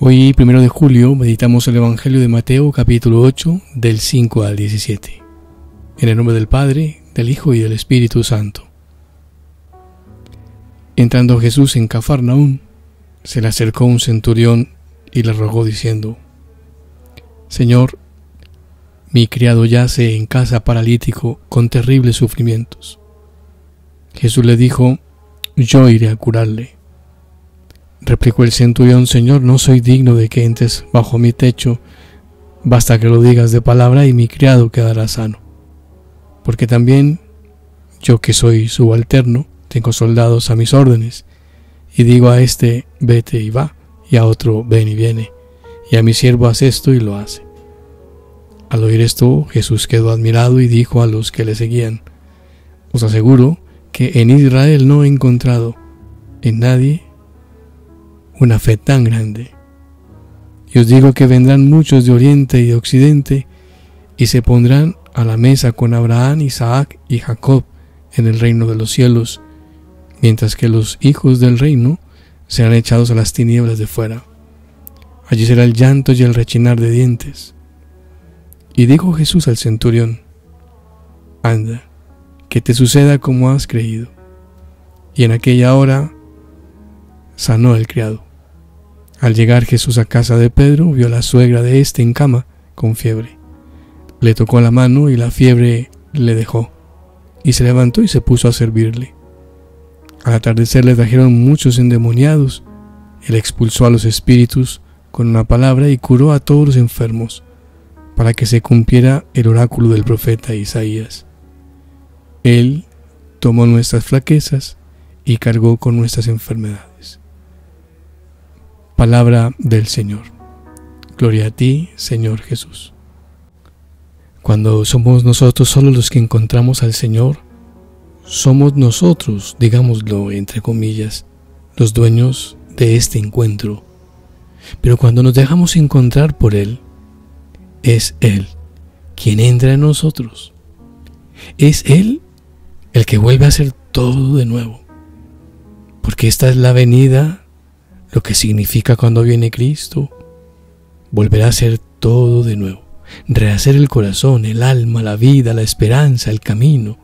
Hoy, 1 de julio, meditamos el Evangelio de Mateo, capítulo 8, del 5 al 17. En el nombre del Padre, del Hijo y del Espíritu Santo. Entrando Jesús en Cafarnaún, se le acercó un centurión y le rogó diciendo: Señor, mi criado yace en casa paralítico con terribles sufrimientos. Jesús le dijo: Yo iré a curarle. Replicó el centurión: Señor, no soy digno de que entres bajo mi techo, basta que lo digas de palabra y mi criado quedará sano. Porque también yo, que soy subalterno, tengo soldados a mis órdenes, y digo a este: vete y va, y a otro: ven y viene, y a mi siervo: haz esto, y lo hace. Al oír esto, Jesús quedó admirado y dijo a los que le seguían: Os aseguro que en Israel no he encontrado en nadie una fe tan grande. Y os digo que vendrán muchos de oriente y de occidente y se pondrán a la mesa con Abraham, Isaac y Jacob en el reino de los cielos, mientras que los hijos del reino serán echados a las tinieblas de fuera. Allí será el llanto y el rechinar de dientes. Y dijo Jesús al centurión: Anda, que te suceda como has creído. Y en aquella hora sanó el criado. Al llegar Jesús a casa de Pedro, vio a la suegra de éste en cama con fiebre. Le tocó la mano y la fiebre le dejó, y se levantó y se puso a servirle. Al atardecer le trajeron muchos endemoniados. Él expulsó a los espíritus con una palabra y curó a todos los enfermos, para que se cumpliera el oráculo del profeta Isaías. Él tomó nuestras flaquezas y cargó con nuestras enfermedades. Palabra del Señor. Gloria a ti, Señor Jesús. Cuando somos nosotros solos los que encontramos al Señor, somos nosotros, digámoslo entre comillas, los dueños de este encuentro. Pero cuando nos dejamos encontrar por Él, es Él quien entra en nosotros. Es Él el que vuelve a hacer todo de nuevo. Porque esta es la venida, lo que significa cuando viene Cristo: volverá a hacer todo de nuevo, rehacer el corazón, el alma, la vida, la esperanza, el camino.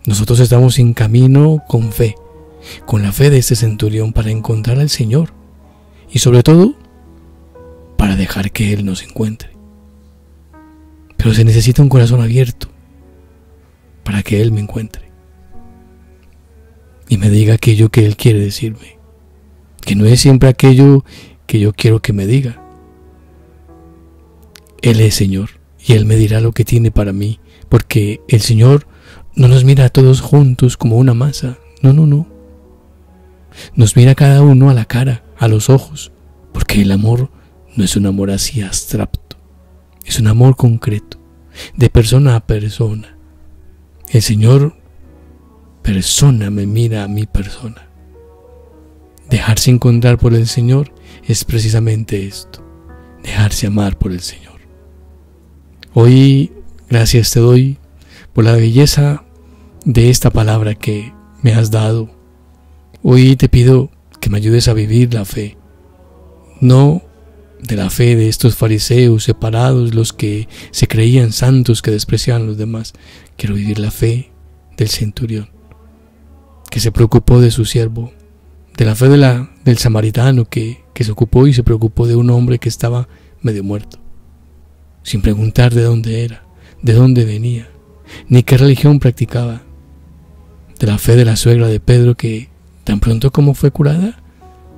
Nosotros estamos en camino con fe, con la fe de este centurión, para encontrar al Señor y sobre todo para dejar que Él nos encuentre. Pero se necesita un corazón abierto para que Él me encuentre y me diga aquello que Él quiere decirme, que no es siempre aquello que yo quiero que me diga. Él es Señor y Él me dirá lo que tiene para mí, porque el Señor no nos mira a todos juntos como una masa, no. Nos mira a cada uno a la cara, a los ojos, porque el amor no es un amor así abstracto, es un amor concreto, de persona a persona. El Señor persona me mira a mi persona. Dejarse encontrar por el Señor es precisamente esto: dejarse amar por el Señor. Hoy, gracias te doy por la belleza de esta palabra que me has dado. Hoy te pido que me ayudes a vivir la fe, no de la fe de estos fariseos separados, los que se creían santos, que despreciaban a los demás. Quiero vivir la fe del centurión, que se preocupó de su siervo, de la fe del samaritano que se ocupó y se preocupó de un hombre que estaba medio muerto, sin preguntar de dónde era, de dónde venía, ni qué religión practicaba. De la fe de la suegra de Pedro, que tan pronto como fue curada,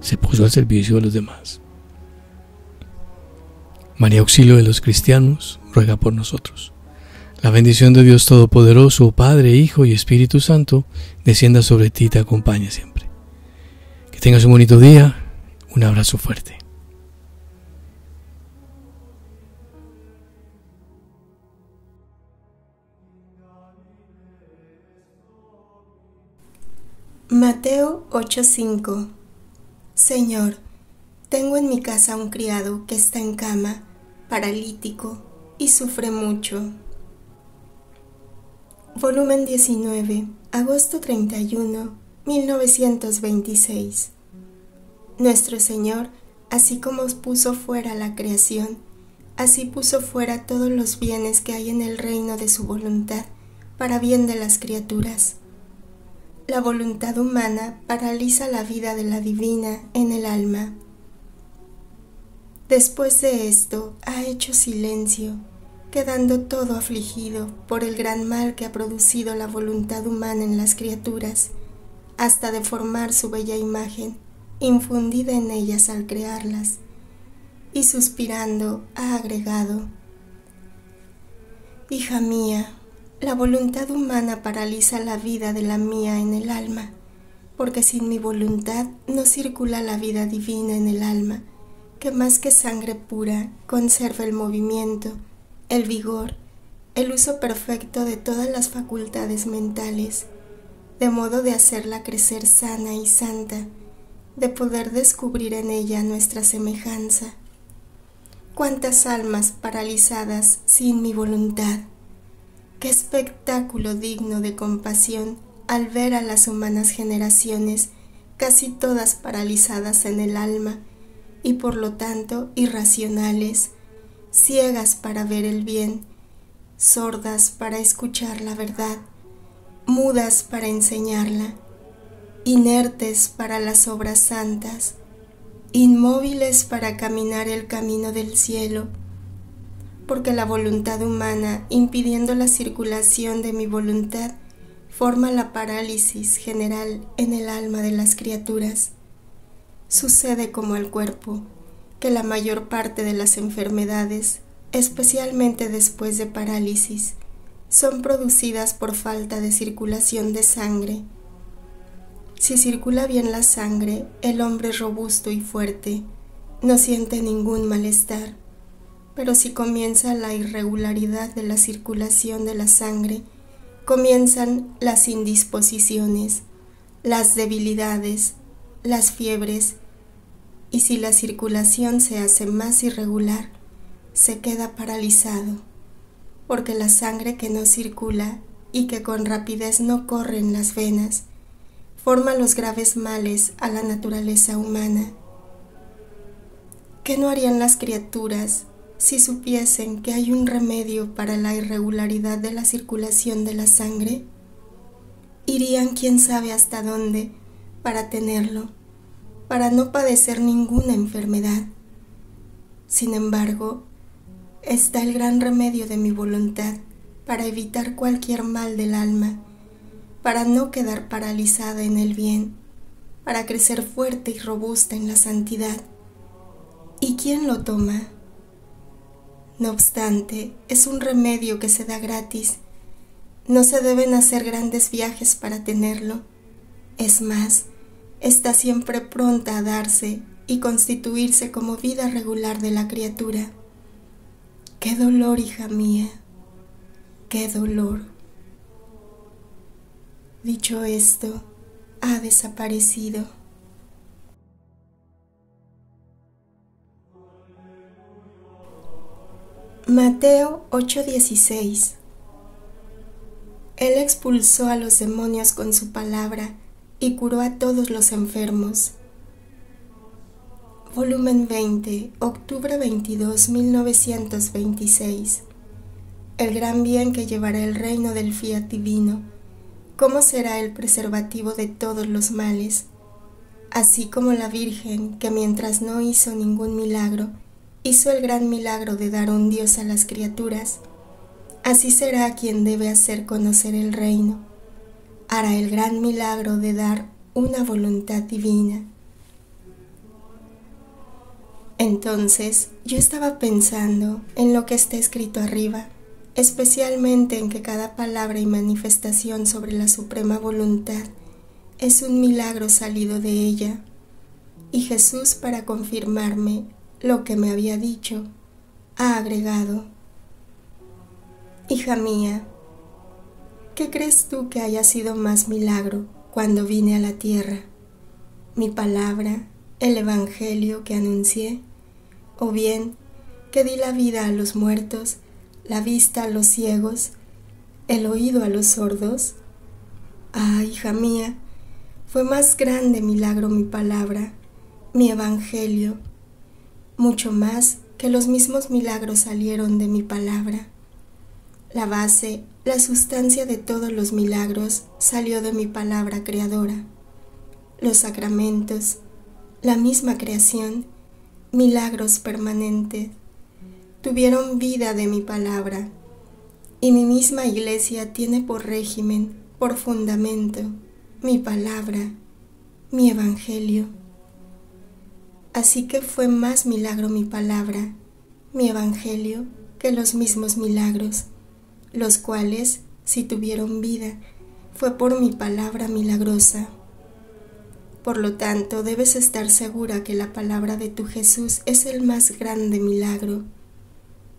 se puso al servicio de los demás. María, auxilio de los cristianos, ruega por nosotros. La bendición de Dios Todopoderoso, Padre, Hijo y Espíritu Santo, descienda sobre ti y te acompañe siempre. Que tengas un bonito día. Un abrazo fuerte. Mateo 8:5. Señor, tengo en mi casa un criado que está en cama, paralítico, y sufre mucho. Volumen 19, agosto 31, 1926. Nuestro Señor Así como puso fuera la creación, así puso fuera todos los bienes que hay en el reino de su voluntad, para bien de las criaturas. La voluntad humana paraliza la vida de la divina en el alma. Después de esto ha hecho silencio, quedando todo afligido por el gran mal que ha producido la voluntad humana en las criaturas, hasta deformar su bella imagen, infundida en ellas al crearlas, y suspirando ha agregado: Hija mía, la voluntad humana paraliza la vida de la mía en el alma, porque sin mi voluntad no circula la vida divina en el alma, que más que sangre pura conserva el movimiento, el vigor, el uso perfecto de todas las facultades mentales, de modo de hacerla crecer sana y santa, de poder descubrir en ella nuestra semejanza. ¡Cuántas almas paralizadas sin mi voluntad! ¡Qué espectáculo digno de compasión al ver a las humanas generaciones casi todas paralizadas en el alma y por lo tanto irracionales, ciegas para ver el bien, sordas para escuchar la verdad, mudas para enseñarla, inertes para las obras santas, inmóviles para caminar el camino del cielo, porque la voluntad humana, impidiendo la circulación de mi voluntad, forma la parálisis general en el alma de las criaturas. Sucede como al cuerpo, que la mayor parte de las enfermedades, especialmente después de parálisis, son producidas por falta de circulación de sangre. Si circula bien la sangre, el hombre es robusto y fuerte, no siente ningún malestar. Pero si comienza la irregularidad de la circulación de la sangre, comienzan las indisposiciones, las debilidades, las fiebres, y si la circulación se hace más irregular, se queda paralizado, porque la sangre que no circula y que con rapidez no corre en las venas, forma los graves males a la naturaleza humana. ¿Qué no harían las criaturas si supiesen que hay un remedio para la irregularidad de la circulación de la sangre? Irían quién sabe hasta dónde para tenerlo, para no padecer ninguna enfermedad. Sin embargo, está el gran remedio de mi voluntad para evitar cualquier mal del alma, para no quedar paralizada en el bien, para crecer fuerte y robusta en la santidad. ¿Y quién lo toma? No obstante, es un remedio que se da gratis. No se deben hacer grandes viajes para tenerlo. Es más, está siempre pronta a darse y constituirse como vida regular de la criatura. ¡Qué dolor, hija mía! ¡Qué dolor! Dicho esto, ha desaparecido. Mateo 8:16. Él expulsó a los demonios con su palabra y curó a todos los enfermos. Volumen 20, octubre 22, 1926. El gran bien que llevará el reino del fiat divino. ¿Cómo será el preservativo de todos los males? Así como la Virgen, que mientras no hizo ningún milagro, hizo el gran milagro de dar un Dios a las criaturas, así será quien debe hacer conocer el reino. Hará el gran milagro de dar una voluntad divina. Entonces yo estaba pensando en lo que está escrito arriba, especialmente en que cada palabra y manifestación sobre la suprema voluntad es un milagro salido de ella, y Jesús, para confirmarme lo que me había dicho, ha agregado: Hija mía, ¿qué crees tú que haya sido más milagro cuando vine a la tierra? ¿Mi palabra, el evangelio que anuncié? ¿O bien que di la vida a los muertos, la vista a los ciegos, el oído a los sordos? Ah, hija mía, fue más grande milagro mi palabra, mi evangelio, mucho más que los mismos milagros salieron de mi palabra. La base, la sustancia de todos los milagros salió de mi palabra creadora. Los sacramentos, la misma creación, milagros permanentes, tuvieron vida de mi palabra, y mi misma Iglesia tiene por régimen, por fundamento, mi palabra, mi Evangelio. Así que fue más milagro mi palabra, mi Evangelio, que los mismos milagros, los cuales, si tuvieron vida, fue por mi palabra milagrosa. Por lo tanto, debes estar segura que la palabra de tu Jesús es el más grande milagro.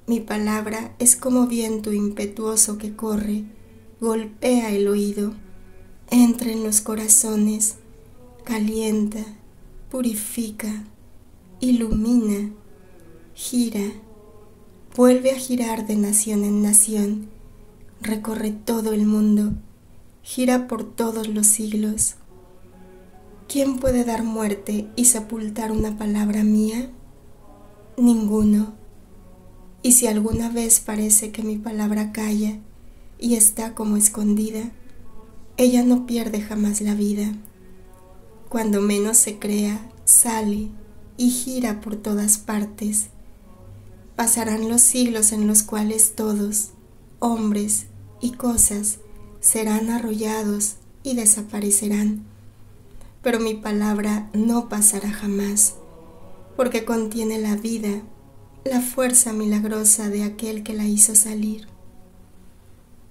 Mi palabra es como viento impetuoso que corre, golpea el oído, entra en los corazones, calienta, purifica, ilumina, gira, vuelve a girar de nación en nación, recorre todo el mundo, gira por todos los siglos. ¿Quién puede dar muerte y sepultar una palabra mía? Ninguno. Y si alguna vez parece que mi palabra calla y está como escondida, ella no pierde jamás la vida. Cuando menos se crea, sale y gira por todas partes. Pasarán los siglos en los cuales todos, hombres y cosas, serán arrollados y desaparecerán. Pero mi palabra no pasará jamás, porque contiene la vida, la fuerza milagrosa de aquel que la hizo salir.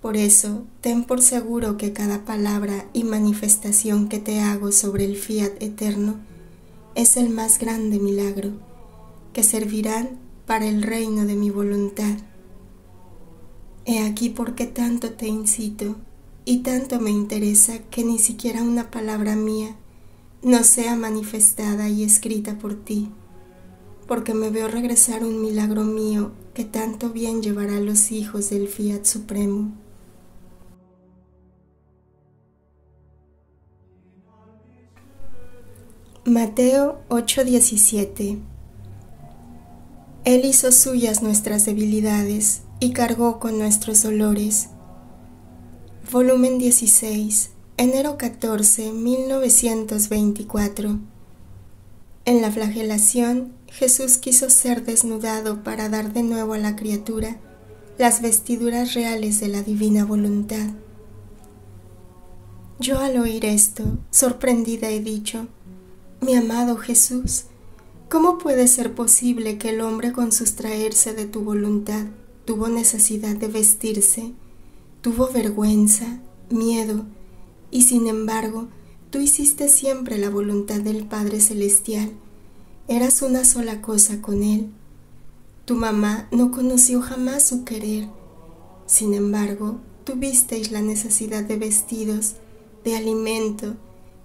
Por eso, ten por seguro que cada palabra y manifestación que te hago sobre el fiat eterno es el más grande milagro, que servirán para el reino de mi voluntad. He aquí por qué tanto te incito y tanto me interesa que ni siquiera una palabra mía no sea manifestada y escrita por ti, porque me veo regresar un milagro mío que tanto bien llevará a los hijos del fiat supremo. Mateo 8:17. Él hizo suyas nuestras debilidades y cargó con nuestros dolores. Volumen 16, enero 14, 1924. En la flagelación, Jesús quiso ser desnudado para dar de nuevo a la criatura las vestiduras reales de la divina voluntad. Yo al oír esto, sorprendida, he dicho: mi amado Jesús, ¿cómo puede ser posible que el hombre con sustraerse de tu voluntad tuvo necesidad de vestirse, tuvo vergüenza, miedo, y sin embargo, tú hiciste siempre la voluntad del Padre Celestial, eras una sola cosa con Él. Tu mamá no conoció jamás su querer, sin embargo, tuvisteis la necesidad de vestidos, de alimento,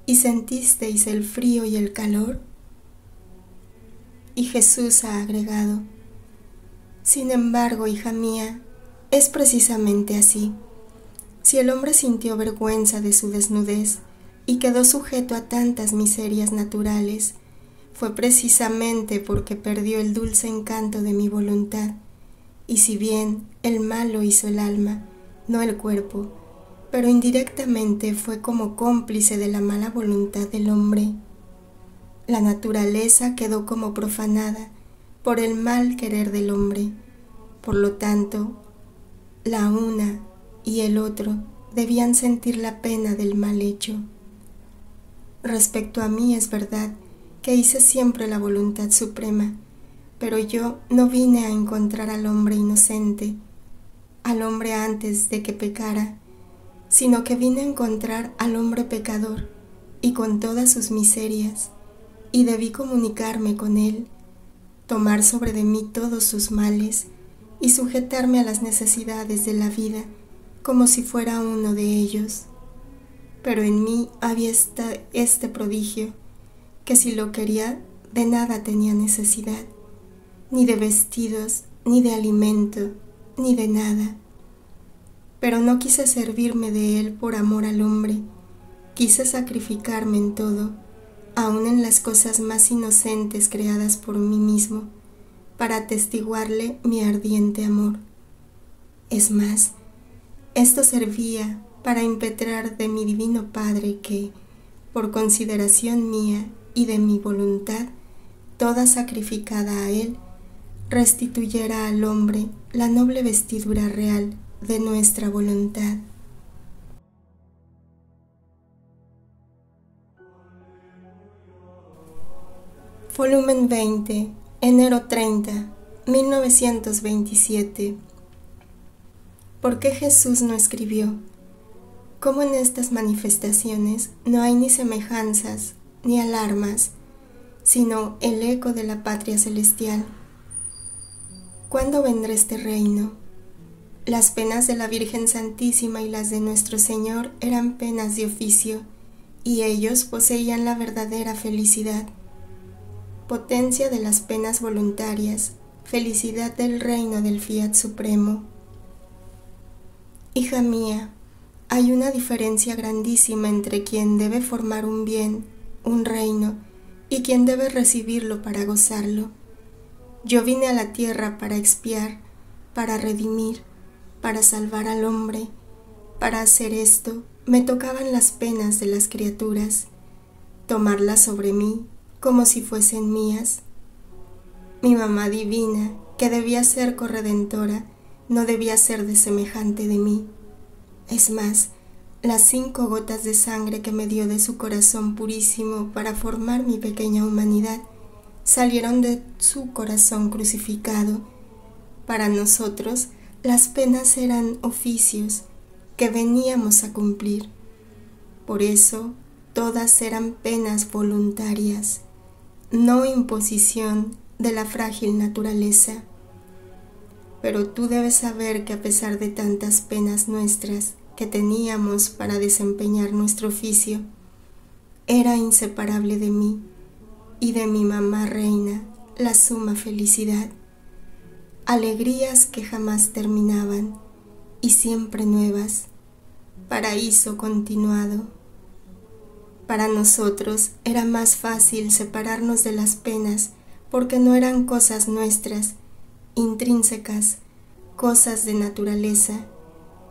y sentisteis el frío y el calor. Y Jesús ha agregado: sin embargo, hija mía, es precisamente así. Si el hombre sintió vergüenza de su desnudez y quedó sujeto a tantas miserias naturales, fue precisamente porque perdió el dulce encanto de mi voluntad, y si bien el mal lo hizo el alma, no el cuerpo, pero indirectamente fue como cómplice de la mala voluntad del hombre. La naturaleza quedó como profanada por el mal querer del hombre. Por lo tanto, la una y el otro debían sentir la pena del mal hecho. Respecto a mí, es verdad que hice siempre la voluntad suprema, pero yo no vine a encontrar al hombre inocente, al hombre antes de que pecara, sino que vine a encontrar al hombre pecador y con todas sus miserias, y debí comunicarme con él, tomar sobre de mí todos sus males y sujetarme a las necesidades de la vida como si fuera uno de ellos. Pero en mí había este prodigio, que si lo quería, de nada tenía necesidad, ni de vestidos, ni de alimento, ni de nada. Pero no quise servirme de él por amor al hombre, quise sacrificarme en todo, aun en las cosas más inocentes creadas por mí mismo, para atestiguarle mi ardiente amor. Es más, esto servía para impetrar de mi divino Padre que, por consideración mía y de mi voluntad, toda sacrificada a Él, restituyera al hombre la noble vestidura real de nuestra voluntad. Volumen 20, enero 30, 1927. ¿Por qué Jesús no escribió? ¿Cómo en estas manifestaciones no hay ni semejanzas ni alarmas, sino el eco de la patria celestial? ¿Cuándo vendrá este reino? Las penas de la Virgen Santísima y las de nuestro Señor eran penas de oficio, y ellos poseían la verdadera felicidad. Potencia de las penas voluntarias, felicidad del reino del Fiat Supremo. Hija mía, hay una diferencia grandísima entre quien debe formar un bien, un reino, y quien debe recibirlo para gozarlo. Yo vine a la tierra para expiar, para redimir, para salvar al hombre. Para hacer esto, me tocaban las penas de las criaturas, tomarlas sobre mí como si fuesen mías. Mi mamá divina, que debía ser corredentora, no debía ser desemejante de mí. Es más, las 5 gotas de sangre que me dio de su corazón purísimo para formar mi pequeña humanidad salieron de su corazón crucificado. Para nosotros, las penas eran oficios que veníamos a cumplir. Por eso, todas eran penas voluntarias, no imposición de la frágil naturaleza. Pero tú debes saber que a pesar de tantas penas nuestras que teníamos para desempeñar nuestro oficio, era inseparable de mí y de mi mamá reina la suma felicidad, alegrías que jamás terminaban y siempre nuevas, paraíso continuado. Para nosotros era más fácil separarnos de las penas porque no eran cosas nuestras, intrínsecas, cosas de naturaleza,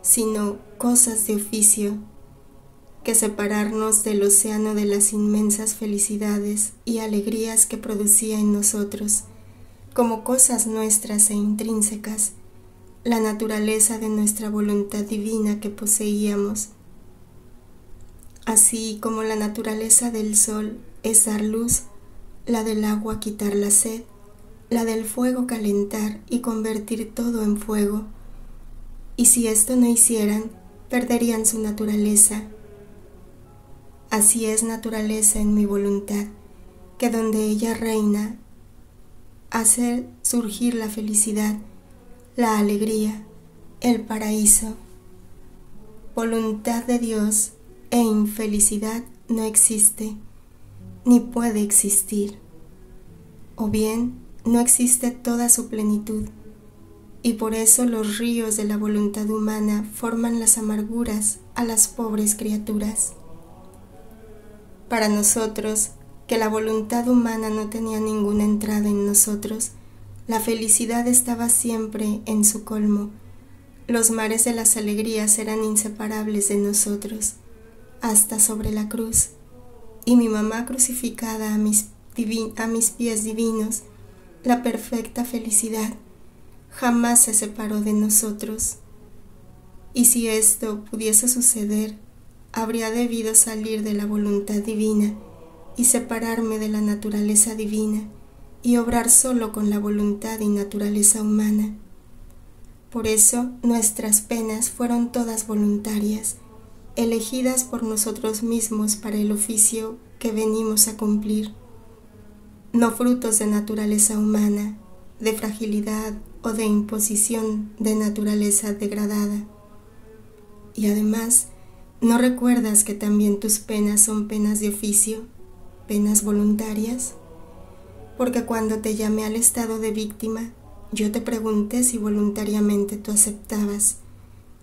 sino cosas de oficio, que separarnos del océano de las inmensas felicidades y alegrías que producía en nosotros, como cosas nuestras e intrínsecas, la naturaleza de nuestra voluntad divina que poseíamos. Así como la naturaleza del sol es dar luz, la del agua quitar la sed, la del fuego calentar y convertir todo en fuego, y si esto no hicieran, perderían su naturaleza. Así es naturaleza en mi voluntad, que donde ella reina, hace surgir la felicidad, la alegría, el paraíso. Voluntad de Dios e infelicidad no existe, ni puede existir. O bien, no existe toda su plenitud, y por eso los ríos de la voluntad humana forman las amarguras a las pobres criaturas. Para nosotros, que la voluntad humana no tenía ninguna entrada en nosotros, la felicidad estaba siempre en su colmo. Los mares de las alegrías eran inseparables de nosotros, hasta sobre la cruz, y mi mamá crucificada a mis pies divinos, la perfecta felicidad, jamás se separó de nosotros. Y si esto pudiese suceder, habría debido salir de la voluntad divina y separarme de la naturaleza divina y obrar solo con la voluntad y naturaleza humana. Por eso nuestras penas fueron todas voluntarias, elegidas por nosotros mismos para el oficio que venimos a cumplir, no frutos de naturaleza humana, de fragilidad o de imposición de naturaleza degradada. Y además, ¿no recuerdas que también tus penas son penas de oficio, penas voluntarias? Porque cuando te llamé al estado de víctima, yo te pregunté si voluntariamente tú aceptabas,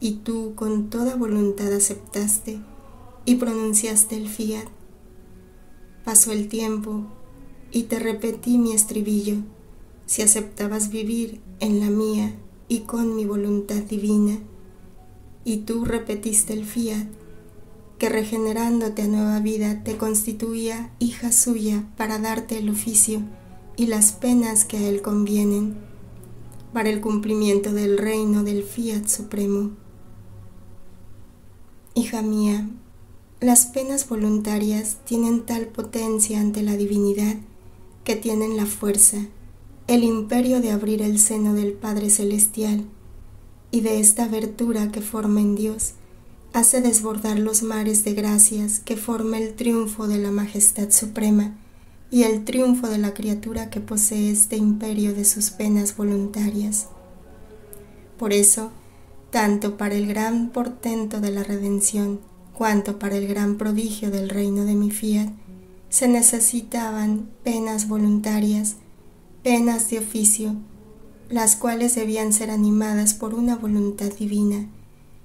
y tú con toda voluntad aceptaste y pronunciaste el fiat. Pasó el tiempo y te repetí mi estribillo, si aceptabas vivir en la mía y con mi voluntad divina, y tú repetiste el fiat, que regenerándote a nueva vida te constituía hija suya para darte el oficio y las penas que a él convienen, para el cumplimiento del reino del fiat supremo. Hija mía, las penas voluntarias tienen tal potencia ante la divinidad que tienen la fuerza, el imperio de abrir el seno del Padre Celestial, y de esta abertura que forma en Dios hace desbordar los mares de gracias que forma el triunfo de la majestad suprema y el triunfo de la criatura que posee este imperio de sus penas voluntarias. Por eso, tanto para el gran portento de la redención, cuanto para el gran prodigio del reino de mi fiat, se necesitaban penas voluntarias, penas de oficio, las cuales debían ser animadas por una voluntad divina,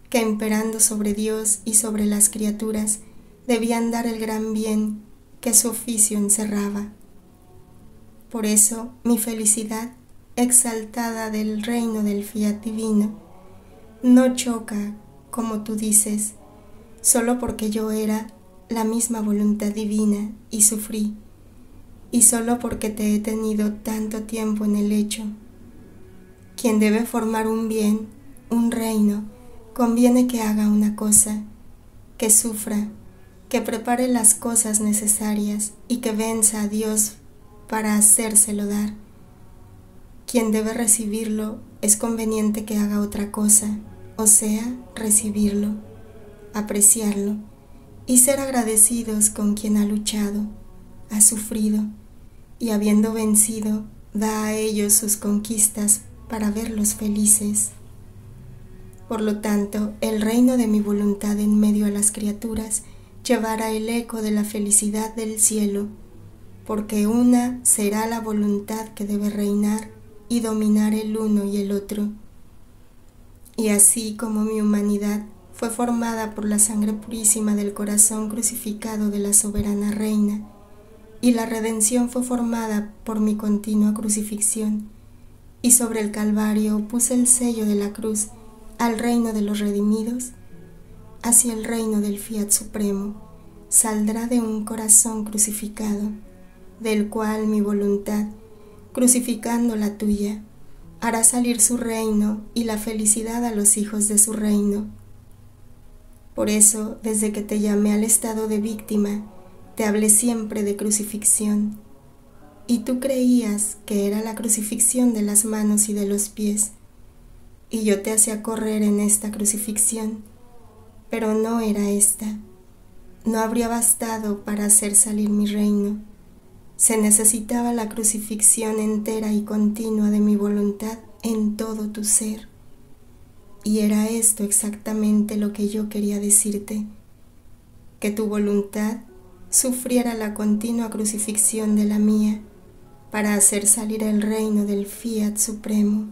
que imperando sobre Dios y sobre las criaturas, debían dar el gran bien que su oficio encerraba. Por eso mi felicidad, exaltada del reino del fiat divino, no choca, como tú dices, solo porque yo era la misma voluntad divina y sufrí, y solo porque te he tenido tanto tiempo en el lecho. Quien debe formar un bien, un reino, conviene que haga una cosa, que sufra, que prepare las cosas necesarias y que venza a Dios para hacérselo dar. Quien debe recibirlo es conveniente que haga otra cosa, o sea, recibirlo, apreciarlo y ser agradecidos con quien ha luchado, ha sufrido y habiendo vencido, da a ellos sus conquistas para verlos felices. Por lo tanto, el reino de mi voluntad en medio a las criaturas llevará el eco de la felicidad del cielo, porque una será la voluntad que debe reinar y dominar el uno y el otro. Y así como mi humanidad fue formada por la sangre purísima del corazón crucificado de la soberana reina, y la redención fue formada por mi continua crucifixión, y sobre el Calvario puse el sello de la cruz al reino de los redimidos, hacia el reino del fiat supremo saldrá de un corazón crucificado, del cual mi voluntad, crucificando la tuya, hará salir su reino y la felicidad a los hijos de su reino. Por eso, desde que te llamé al estado de víctima, te hablé siempre de crucifixión, y tú creías que era la crucifixión de las manos y de los pies, y yo te hacía correr en esta crucifixión, pero no era esta. No habría bastado para hacer salir mi reino. Se necesitaba la crucifixión entera y continua de mi voluntad en todo tu ser. Y era esto exactamente lo que yo quería decirte, que tu voluntad sufriera la continua crucifixión de la mía para hacer salir el reino del fiat supremo.